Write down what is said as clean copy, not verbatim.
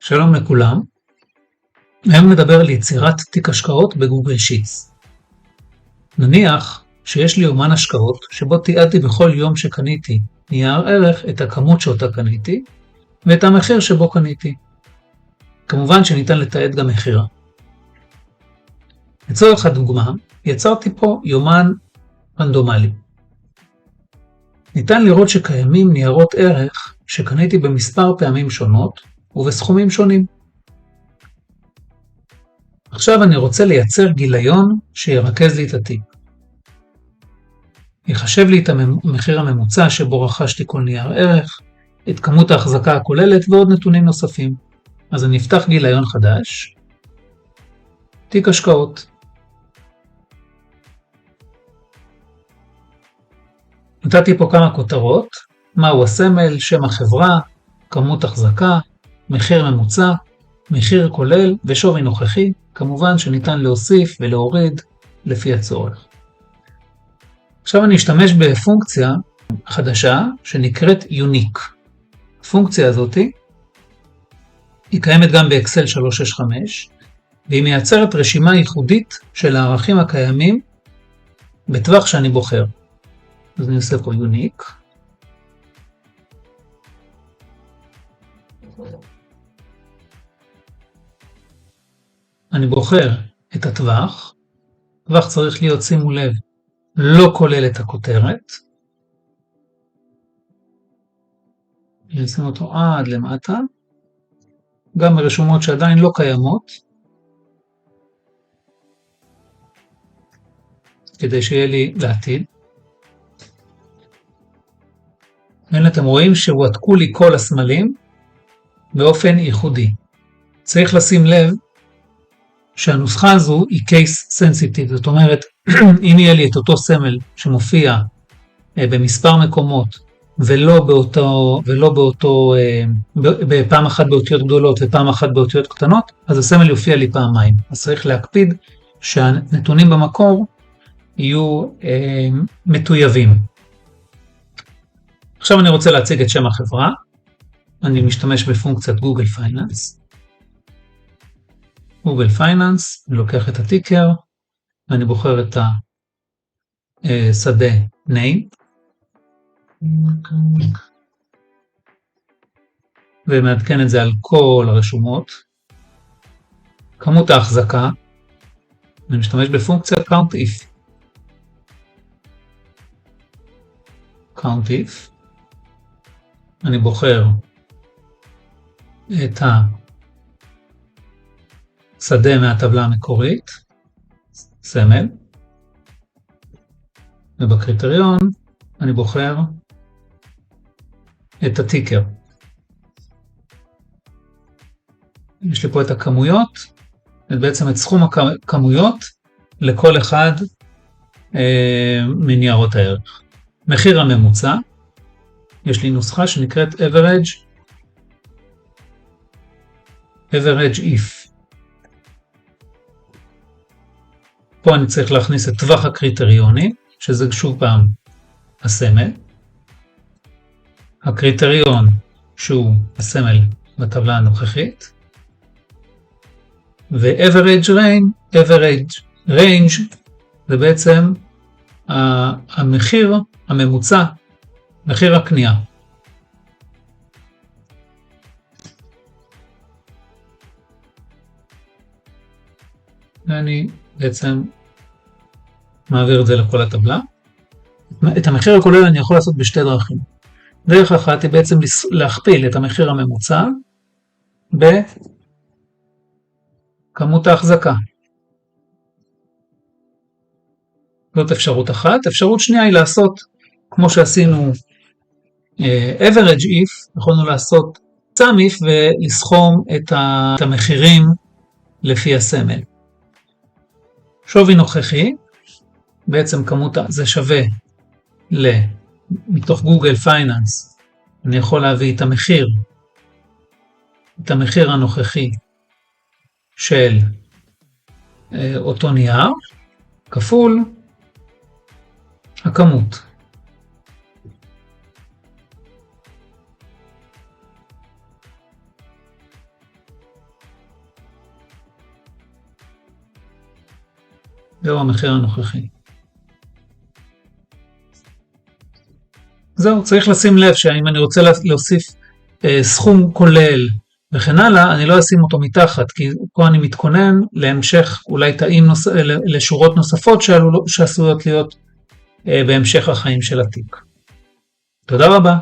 שלום לכולם, היום נדבר על יצירת תיק השקעות בגוגל שיטס. נניח שיש לי יומן השקעות שבו תיעדתי בכל יום שקניתי נייר ערך את הכמות שאותה קניתי ואת המחיר שבו קניתי. כמובן שניתן לתעד גם מחירה. לצורך הדוגמה, יצרתי פה יומן רנדומלי. ניתן לראות שקיימים ניירות ערך שקניתי במספר פעמים שונות ובסכומים שונים. עכשיו אני רוצה לייצר גיליון שירכז לי את התיק. יחשב לי את המחיר הממוצע שבו רכשתי כל נייר ערך, את כמות ההחזקה הכוללת ועוד נתונים נוספים. אז אני אפתח גיליון חדש, תיק השקעות. נתתי פה כמה כותרות, מהו הסמל, שם החברה, כמות החזקה, מחיר ממוצע, מחיר כולל ושווי נוכחי, כמובן שניתן להוסיף ולהוריד לפי הצורך. עכשיו אני אשתמש בפונקציה חדשה שנקראת Unique. הפונקציה הזאת היא קיימת גם באקסל 365, והיא מייצרת רשימה ייחודית של הערכים הקיימים בטווח שאני בוחר. אז אני עושה פה Unique. אני בוחר את הטווח, טווח צריך להיות, שימו לב, לא כולל את הכותרת. אני אשים אותו עד למטה, גם ברשומות שעדיין לא קיימות, כדי שיהיה לי לעתיד. הנה אתם רואים שהועתקו לי כל הסמלים באופן ייחודי. צריך לשים לב שהנוסחה הזו היא case sensitive, זאת אומרת, אם יהיה לי את אותו סמל שמופיע במספר מקומות, בפעם אחת באותיות גדולות ופעם אחת באותיות קטנות, אז הסמל יופיע לי פעמיים. אז צריך להקפיד שהנתונים במקור יהיו מטויבים. עכשיו אני רוצה להציג את שם החברה. אני משתמש בפונקציית גוגל פייננס. גוגל פייננס, אני לוקח את הטיקר, ואני בוחר את השדה name, ומעדכן את זה על כל הרשומות. כמות ההחזקה, אני משתמש בפונקציית count if, אני בוחר את שדה מהטבלה המקורית, סמל, ובקריטריון אני בוחר את הטיקר. יש לי פה את הכמויות, בעצם את סכום הכמויות לכל אחד מניירות הערך. מחיר הממוצע, יש לי נוסחה שנקראת average if. פה אני צריך להכניס את טווח הקריטריונים, שזה שוב פעם הסמל. הקריטריון שהוא הסמל בטבלה הנוכחית. ו-average range זה בעצם המחיר הממוצע, מחיר הקנייה. ואני בעצם מעביר את זה לכל הטבלה. את המחיר הכולל אני יכול לעשות בשתי דרכים. דרך אחת היא בעצם להכפיל את המחיר הממוצע בכמות ההחזקה. זאת אפשרות אחת. אפשרות שנייה היא לעשות, כמו שעשינו average if, יכולנו לעשות sum if ולסכום את המחירים לפי הסמל. שווי נוכחי, בעצם זה שווה מתוך גוגל פייננס, אני יכול להביא את המחיר הנוכחי של אותו נייר, כפול הכמות. זהו המחיר הנוכחי. זהו, צריך לשים לב שאם אני רוצה להוסיף סכום כולל וכן הלאה, אני לא אשים אותו מתחת, כי פה אני מתכונן להמשך אולי תאים לשורות נוספות שעשויות להיות בהמשך החיים של התיק. תודה רבה.